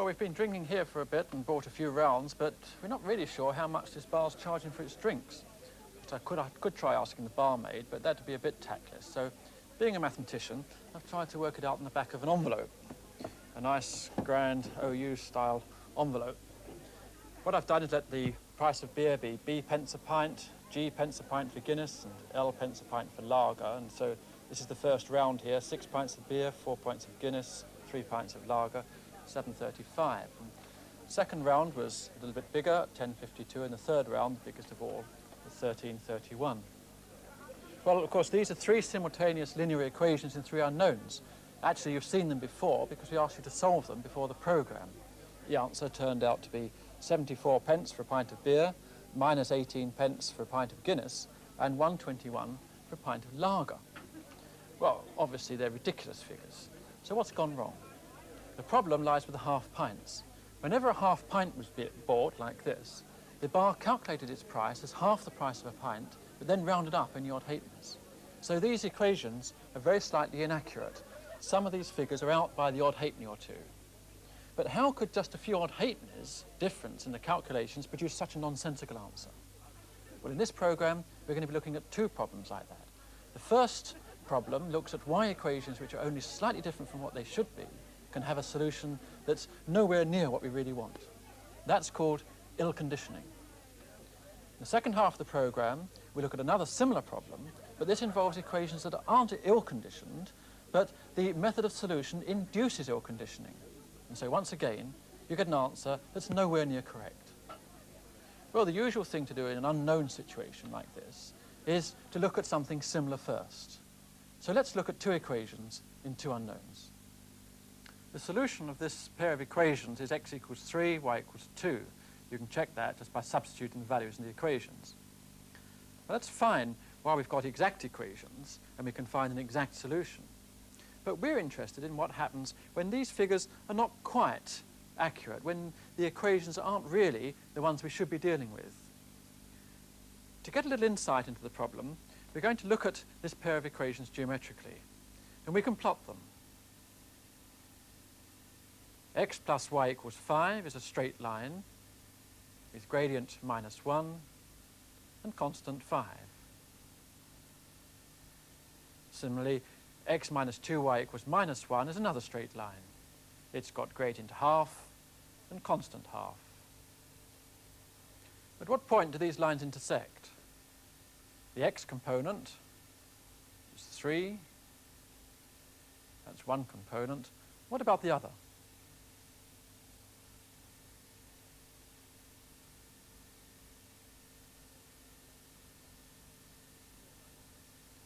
we've been drinking here for a bit and bought a few rounds, but we're not really sure how much this bar's charging for its drinks. I could try asking the barmaid, but that'd be a bit tactless. So, being a mathematician, I've tried to work it out in the back of an envelope. A nice, grand OU-style envelope. What I've done is let the price of beer be B pence a pint, G pence a pint for Guinness, and L pence a pint for lager. And so this is the first round here: 6 pints of beer, 4 pints of Guinness, 3 pints of lager, 7.35. And the second round was a little bit bigger, 10.52, and the third round, the biggest of all, was 13.31. Well, of course, these are 3 simultaneous linear equations in 3 unknowns. Actually, you've seen them before because we asked you to solve them before the program. The answer turned out to be 74 pence for a pint of beer, minus 18 pence for a pint of Guinness, and 121 for a pint of lager. Well, obviously, they're ridiculous figures. So what's gone wrong? The problem lies with the half pints. Whenever a half pint was bought like this, the bar calculated its price as half the price of a pint, but then rounded up any odd halfpennies. So these equations are very slightly inaccurate. Some of these figures are out by the odd halfpenny or two. But how could just a few odd halfpennies difference in the calculations produce such a nonsensical answer? Well, in this program, we're going to be looking at 2 problems like that. The first problem looks at why equations which are only slightly different from what they should be can have a solution that's nowhere near what we really want. That's called ill conditioning. In the second half of the program, we look at another similar problem, but this involves equations that aren't ill-conditioned, but the method of solution induces ill conditioning. And so once again, you get an answer that's nowhere near correct. Well, the usual thing to do in an unknown situation like this is to look at something similar first. So let's look at 2 equations in 2 unknowns. The solution of this pair of equations is x equals 3, y equals 2. You can check that just by substituting the values in the equations. Well, that's fine while we've got exact equations and we can find an exact solution. But we're interested in what happens when these figures are not quite accurate, when the equations aren't really the ones we should be dealing with. To get a little insight into the problem, we're going to look at this pair of equations geometrically, and we can plot them. X plus y equals 5 is a straight line with gradient minus 1 and constant 5. Similarly, x minus 2y equals minus 1 is another straight line. It's got gradient half and constant half. At what point do these lines intersect? The x component is 3. That's one component. What about the other?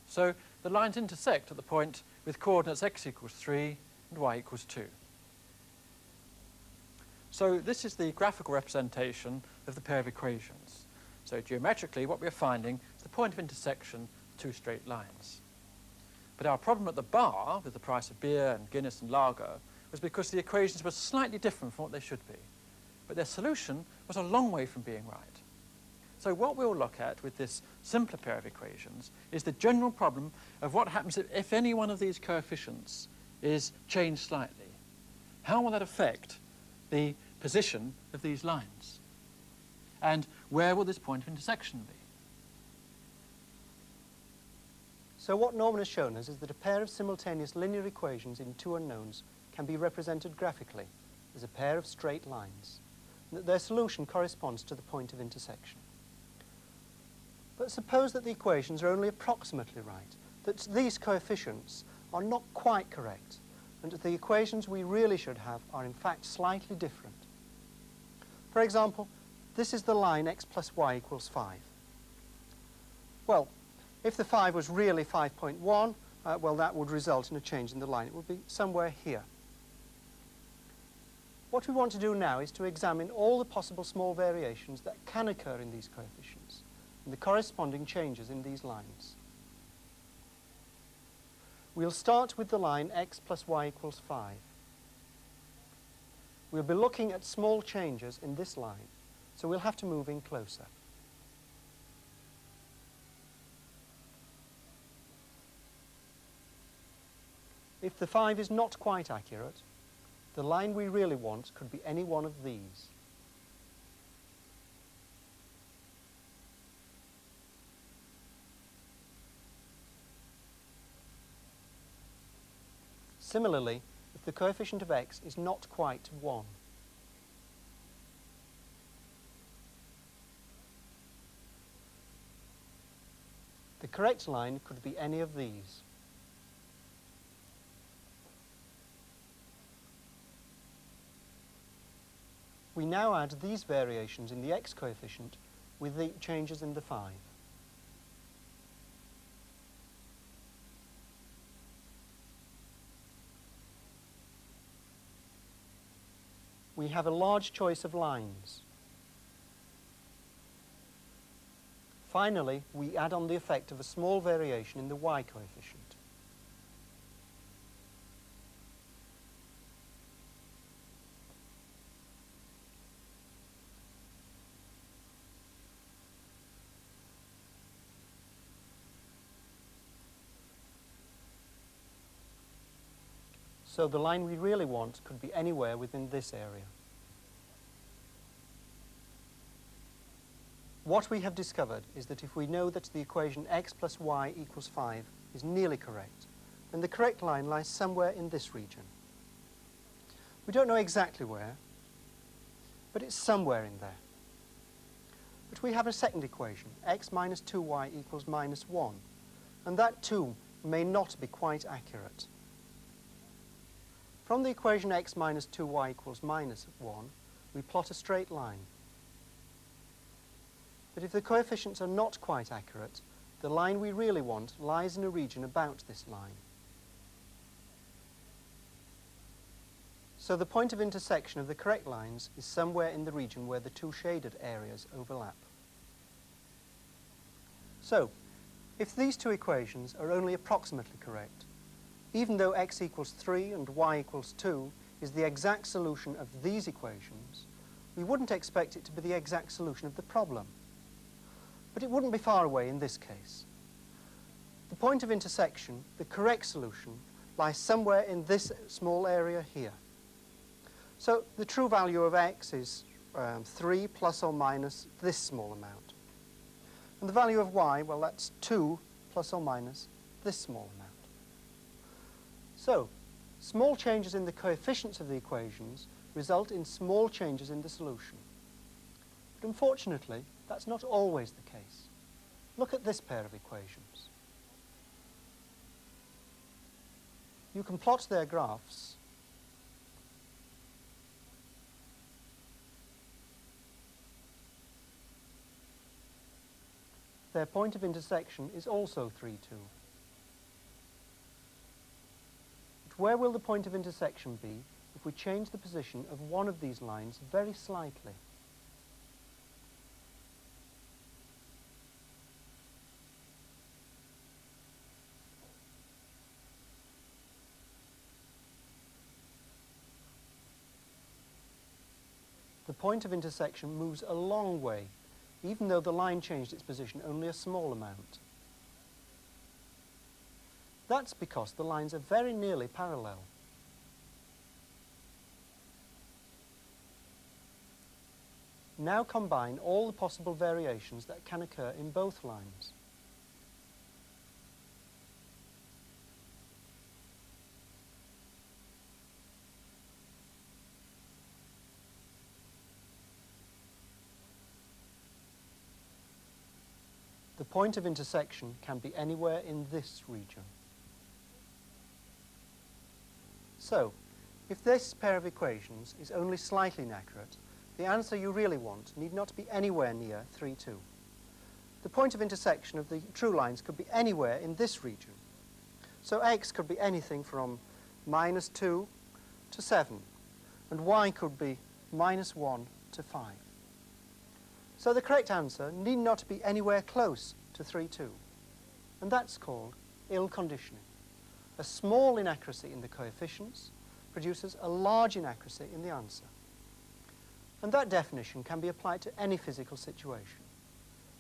So the lines intersect at the point with coordinates x equals 3 and y equals 2. So this is the graphical representation of the pair of equations. So geometrically, what we're finding is the point of intersection of 2 straight lines. But our problem at the bar, with the price of beer and Guinness and lager, was because the equations were slightly different from what they should be. But their solution was a long way from being right. So what we'll look at with this simpler pair of equations is the general problem of what happens if any one of these coefficients is changed slightly. How will that affect the position of these lines? And where will this point of intersection be? So what Norman has shown us is that a pair of simultaneous linear equations in 2 unknowns can be represented graphically as a pair of straight lines, and that their solution corresponds to the point of intersection. But suppose that the equations are only approximately right, that these coefficients are not quite correct, and that the equations we really should have are in fact slightly different. For example, this is the line x plus y equals 5. Well, if the 5 was really 5.1, well, that would result in a change in the line. It would be somewhere here. What we want to do now is to examine all the possible small variations that can occur in these coefficients and the corresponding changes in these lines. We'll start with the line x plus y equals 5. We'll be looking at small changes in this line, so we'll have to move in closer. If the 5 is not quite accurate, The line we really want could be any one of these. Similarly, if the coefficient of x is not quite 1, the correct line could be any of these. We now add these variations in the x coefficient with the changes in the 5. We have a large choice of lines. Finally, we add on the effect of a small variation in the y coefficient. So the line we really want could be anywhere within this area. What we have discovered is that if we know that the equation x plus y equals 5 is nearly correct, then the correct line lies somewhere in this region. We don't know exactly where, but it's somewhere in there. But we have a second equation, x minus 2y equals minus 1, and that too may not be quite accurate. From the equation x minus 2y equals minus 1, we plot a straight line. But if the coefficients are not quite accurate, the line we really want lies in a region about this line. So the point of intersection of the correct lines is somewhere in the region where the two shaded areas overlap. So, if these two equations are only approximately correct, even though x equals 3 and y equals 2 is the exact solution of these equations, we wouldn't expect it to be the exact solution of the problem. But it wouldn't be far away in this case. The point of intersection, the correct solution, lies somewhere in this small area here. So the true value of x is 3 plus or minus this small amount. And the value of y, well, that's 2 plus or minus this small amount. So, small changes in the coefficients of the equations result in small changes in the solution. But unfortunately, that's not always the case. Look at this pair of equations. You can plot their graphs. Their point of intersection is also 3, 2. Where will the point of intersection be if we change the position of one of these lines very slightly? The point of intersection moves a long way, even though the line changed its position only a small amount. That's because the lines are very nearly parallel. Now combine all the possible variations that can occur in both lines. The point of intersection can be anywhere in this region. So, if this pair of equations is only slightly inaccurate, the answer you really want need not be anywhere near 3, 2. The point of intersection of the true lines could be anywhere in this region. So x could be anything from minus 2 to 7, and y could be minus 1 to 5. So the correct answer need not be anywhere close to 3, 2, and that's called ill conditioning. A small inaccuracy in the coefficients produces a large inaccuracy in the answer. And that definition can be applied to any physical situation.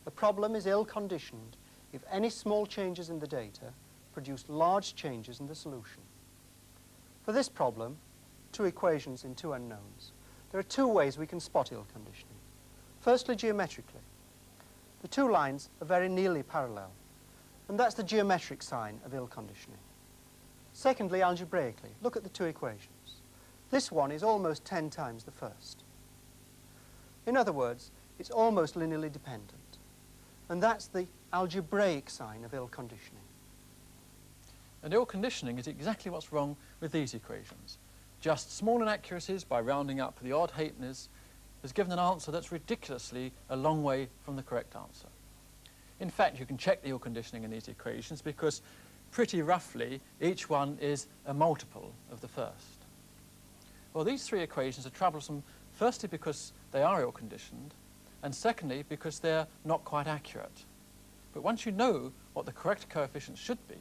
The problem is ill-conditioned if any small changes in the data produce large changes in the solution. For this problem, two equations in two unknowns, there are two ways we can spot ill conditioning. Firstly, geometrically. The two lines are very nearly parallel, and that's the geometric sign of ill conditioning. Secondly, algebraically, look at the two equations. This one is almost 10 times the first. In other words, it's almost linearly dependent, and that's the algebraic sign of ill conditioning. And ill conditioning is exactly what's wrong with these equations. Just small inaccuracies by rounding up the odd halfpennies has given an answer that's ridiculously a long way from the correct answer. In fact, you can check the ill conditioning in these equations because pretty roughly each one is a multiple of the first. Well, these three equations are troublesome firstly because they are ill conditioned, and secondly because they're not quite accurate. But once you know what the correct coefficients should be,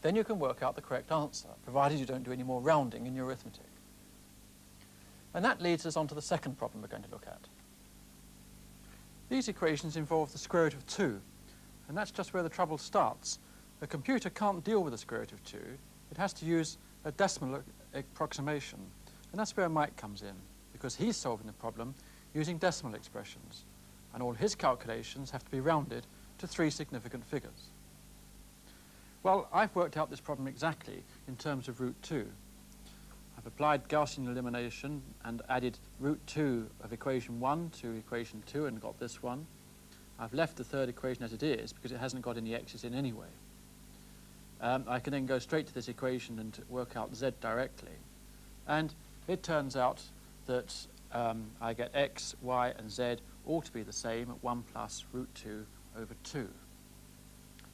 then you can work out the correct answer, provided you don't do any more rounding in your arithmetic. And that leads us on to the second problem we're going to look at. These equations involve the square root of 2, and that's just where the trouble starts. A computer can't deal with the square root of 2. It has to use a decimal approximation, and that's where Mike comes in, because he's solving the problem using decimal expressions, and all his calculations have to be rounded to 3 significant figures. Well, I've worked out this problem exactly in terms of root 2. I've applied Gaussian elimination and added root 2 of equation 1 to equation 2 and got this one. I've left the third equation as it is because it hasn't got any x's in anyway. I can then go straight to this equation and work out z directly. And it turns out that I get x, y, and z all to be the same at 1 plus root 2 over 2.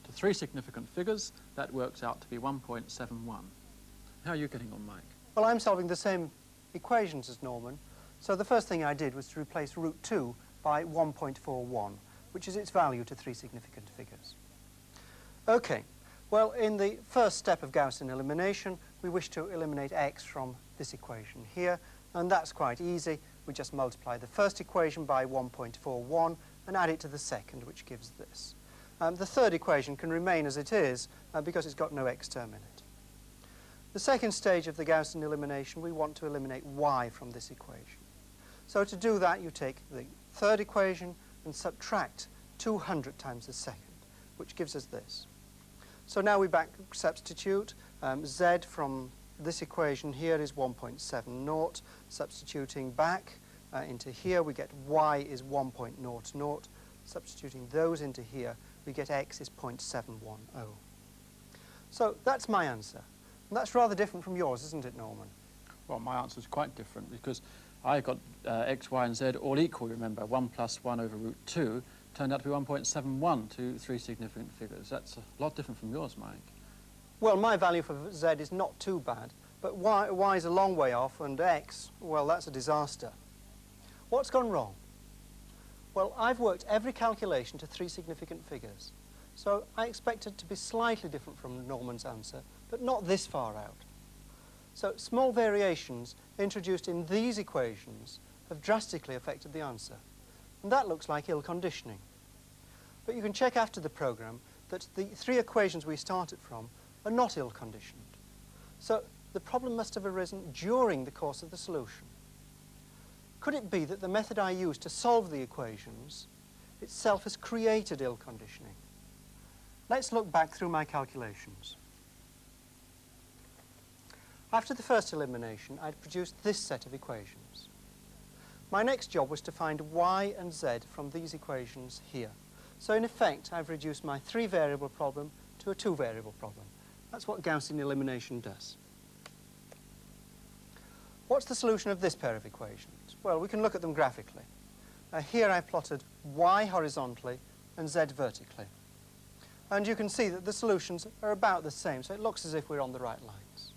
To 3 significant figures, that works out to be 1.71. How are you getting on, Mike? Well, I'm solving the same equations as Norman, so the first thing I did was to replace root 2 by 1.41, which is its value to 3 significant figures. Okay, well, in the first step of Gaussian elimination, we wish to eliminate x from this equation here, and that's quite easy. We just multiply the first equation by 1.41 and add it to the second, which gives this. The third equation can remain as it is because it's got no x term in it. The second stage of the Gaussian elimination, we want to eliminate y from this equation. So to do that, you take the third equation and subtract 200 times the second, which gives us this. So now we back substitute. Z from this equation here is 1.70. Substituting back into here, we get y is 1.00. Substituting those into here, we get x is 0.710. So that's my answer. And that's rather different from yours, isn't it, Norman? Well, my answer is quite different because I got x, y, and z all equal, remember. 1 plus 1 over root 2 turned out to be 1.71 to 3 significant figures. That's a lot different from yours, Mike. Well, my value for z is not too bad, but y is a long way off, and x, well, that's a disaster. What's gone wrong? Well, I've worked every calculation to 3 significant figures, so I expect it to be slightly different from Norman's answer, but not this far out. So small variations introduced in these equations have drastically affected the answer, and that looks like ill conditioning. But you can check after the program that the 3 equations we started from are not ill conditioned. So the problem must have arisen during the course of the solution. Could it be that the method I used to solve the equations itself has created ill conditioning? Let's look back through my calculations. After the first elimination, I'd produced this set of equations. My next job was to find y and z from these equations here. So in effect, I've reduced my 3-variable problem to a 2-variable problem. That's what Gaussian elimination does. What's the solution of this pair of equations? Well, we can look at them graphically. Here I plotted y horizontally and z vertically. And you can see that the solutions are about the same, so it looks as if we're on the right lines.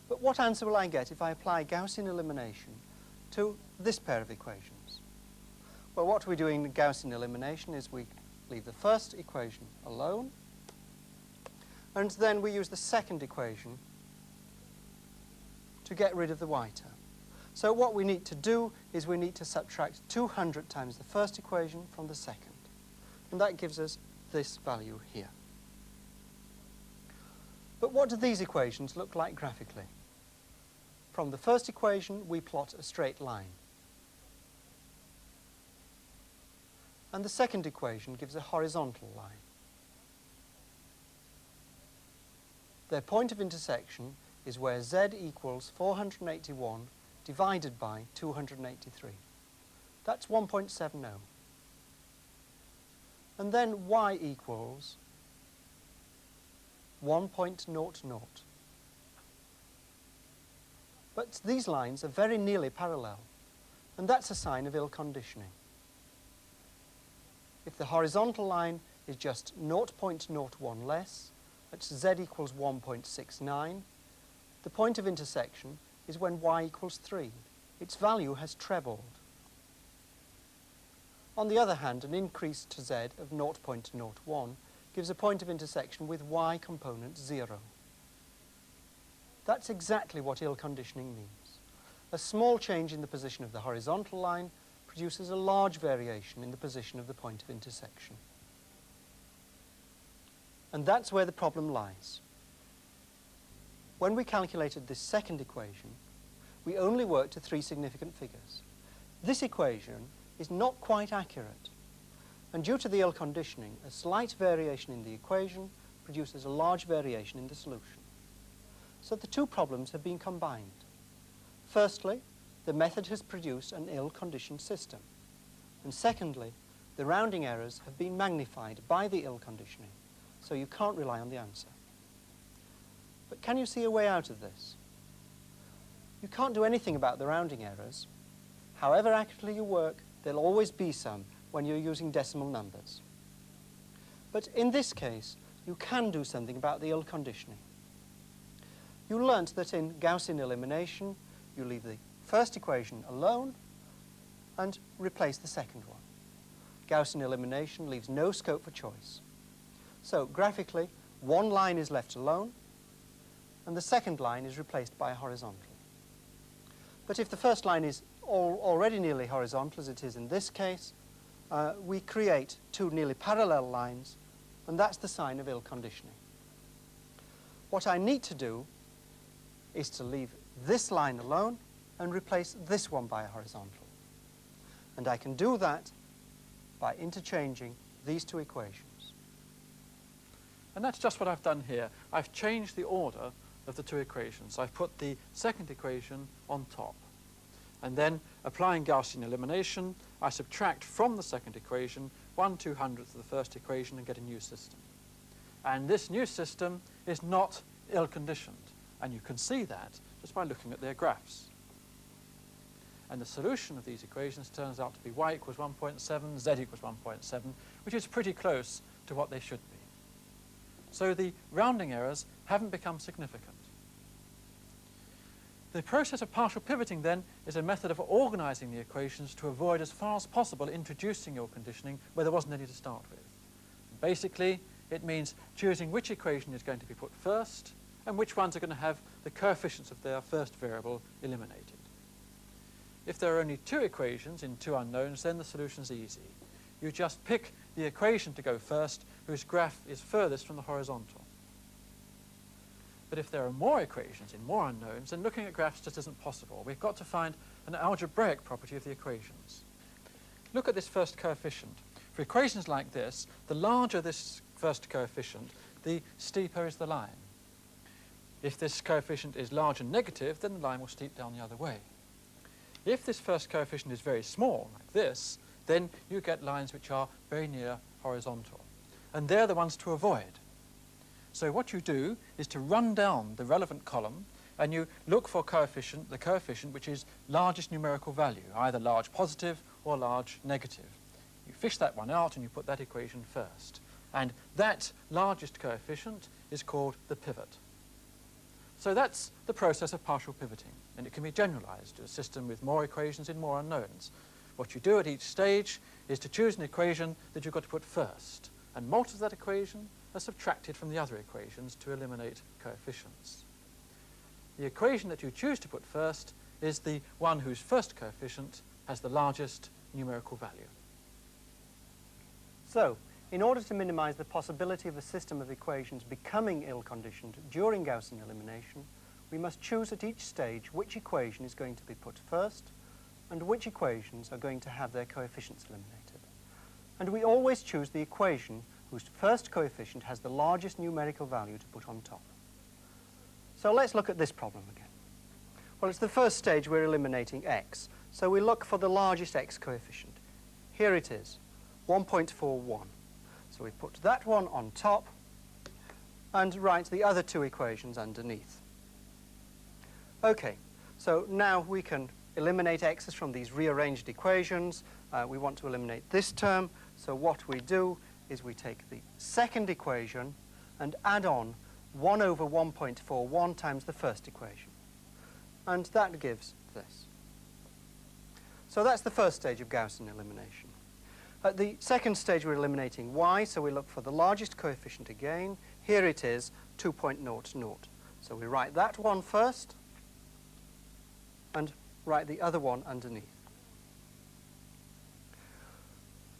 But what answer will I get if I apply Gaussian elimination to this pair of equations? Well, what we do in Gaussian elimination is we leave the first equation alone, and then we use the second equation to get rid of the y term. So what we need to do is we need to subtract 200 times the first equation from the second. And that gives us this value here. But what do these equations look like graphically? From the first equation, we plot a straight line. And the second equation gives a horizontal line. Their point of intersection is where z equals 481 divided by 283. That's 1.70. And then y equals 1.00. But these lines are very nearly parallel, and that's a sign of ill conditioning. If the horizontal line is just 0.01 less, that's z equals 1.69, the point of intersection is when y equals 3. Its value has trebled. On the other hand, an increase to z of 0.01 gives a point of intersection with y component 0. That's exactly what ill conditioning means. A small change in the position of the horizontal line produces a large variation in the position of the point of intersection. And that's where the problem lies. When we calculated this second equation, we only worked to 3 significant figures. This equation is not quite accurate, and due to the ill conditioning, a slight variation in the equation produces a large variation in the solution. So the two problems have been combined. Firstly, the method has produced an ill-conditioned system. And secondly, the rounding errors have been magnified by the ill conditioning, so you can't rely on the answer. But can you see a way out of this? You can't do anything about the rounding errors. However accurately you work, there'll always be some when you're using decimal numbers. But in this case, you can do something about the ill conditioning. You learnt that in Gaussian elimination, you leave the first equation alone and replace the second one. Gaussian elimination leaves no scope for choice. So graphically, one line is left alone, and the second line is replaced by a horizontal. But if the first line is already nearly horizontal, as it is in this case, we create two nearly parallel lines, and that's the sign of ill conditioning. What I need to do is to leave this line alone and replace this one by a horizontal. And I can do that by interchanging these two equations. And that's just what I've done here. I've changed the order of the two equations. I've put the second equation on top. And then, applying Gaussian elimination, I subtract from the second equation 1/200th of the first equation and get a new system. And this new system is not ill-conditioned. And you can see that just by looking at their graphs. And the solution of these equations turns out to be y equals 1.7, z equals 1.7, which is pretty close to what they should be. So the rounding errors haven't become significant. The process of partial pivoting, then, is a method of organizing the equations to avoid as far as possible introducing ill conditioning where there wasn't any to start with. Basically, it means choosing which equation is going to be put first and which ones are going to have the coefficients of their first variable eliminated. If there are only two equations in two unknowns, then the solution's easy. You just pick the equation to go first whose graph is furthest from the horizontal. But if there are more equations in more unknowns, then looking at graphs just isn't possible. We've got to find an algebraic property of the equations. Look at this first coefficient. For equations like this, the larger this first coefficient, the steeper is the line. If this coefficient is large and negative, then the line will steep down the other way. If this first coefficient is very small, like this, then you get lines which are very near horizontal. And they're the ones to avoid. So what you do is to run down the relevant column and you look for the coefficient which is largest numerical value, either large positive or large negative. You fish that one out and you put that equation first. And that largest coefficient is called the pivot. So that's the process of partial pivoting, and it can be generalized to a system with more equations in more unknowns. What you do at each stage is to choose an equation that you've got to put first, and multiples of that equation are subtracted from the other equations to eliminate coefficients. The equation that you choose to put first is the one whose first coefficient has the largest numerical value. So, in order to minimize the possibility of a system of equations becoming ill-conditioned during Gaussian elimination, we must choose at each stage which equation is going to be put first and which equations are going to have their coefficients eliminated. And we always choose the equation whose first coefficient has the largest numerical value to put on top. So let's look at this problem again. Well, it's the first stage we're eliminating x, so we look for the largest x coefficient. Here it is, 1.41. So we put that one on top and write the other two equations underneath. Okay, so now we can eliminate x's from these rearranged equations. We want to eliminate this term, so what we do is we take the second equation and add on 1 over 1.41 times the first equation. And that gives this. So that's the first stage of Gaussian elimination. At the second stage, we're eliminating y, so we look for the largest coefficient again. Here it is, 2.00. So we write that one first and write the other one underneath.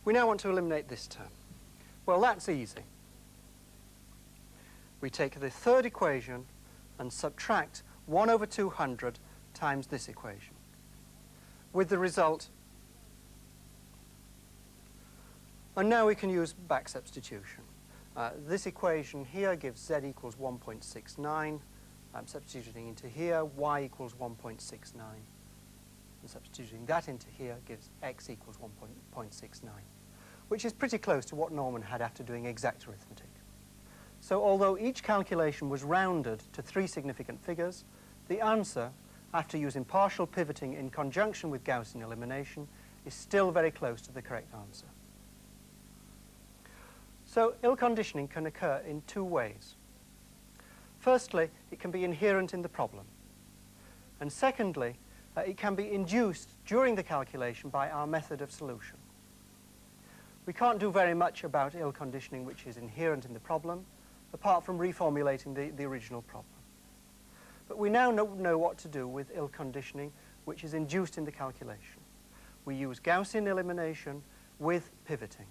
We now want to eliminate this term. Well, that's easy. We take the third equation and subtract 1 over 200 times this equation, with the result. And now we can use back substitution. This equation here gives z equals 1.69. I'm substituting into here, y equals 1.69. And substituting that into here gives x equals 1.69, which is pretty close to what Norman had after doing exact arithmetic. So although each calculation was rounded to 3 significant figures, the answer, after using partial pivoting in conjunction with Gaussian elimination, is still very close to the correct answer. So ill conditioning can occur in 2 ways. Firstly, it can be inherent in the problem. And secondly, it can be induced during the calculation by our method of solution. We can't do very much about ill conditioning which is inherent in the problem, apart from reformulating the original problem. But we now know what to do with ill conditioning which is induced in the calculation. We use Gaussian elimination with pivoting.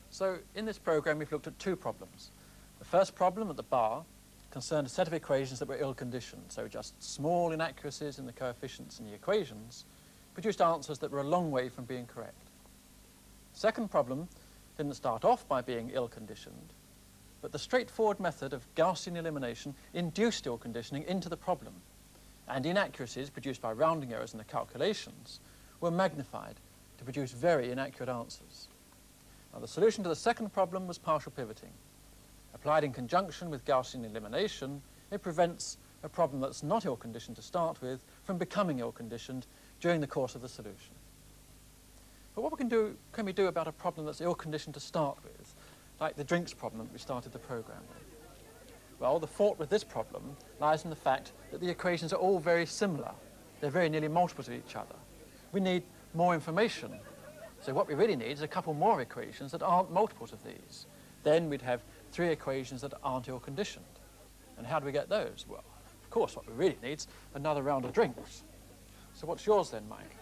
So in this program, we've looked at 2 problems. The first problem at the bar concerned a set of equations that were ill-conditioned, so just small inaccuracies in the coefficients in the equations produced answers that were a long way from being correct. The second problem didn't start off by being ill-conditioned, but the straightforward method of Gaussian elimination induced ill-conditioning into the problem, and inaccuracies produced by rounding errors in the calculations were magnified to produce very inaccurate answers. Now, the solution to the second problem was partial pivoting. Applied in conjunction with Gaussian elimination, it prevents a problem that's not ill-conditioned to start with from becoming ill-conditioned during the course of the solution. But what can we do about a problem that's ill-conditioned to start with, like the drinks problem that we started the program with? Well, the fault with this problem lies in the fact that the equations are all very similar. They're very nearly multiples of each other. We need more information. So what we really need is a couple more equations that aren't multiples of these. Then we'd have 3 equations that aren't ill-conditioned. And how do we get those? Well, of course, what we really need is another round of drinks. So what's yours then, Mike?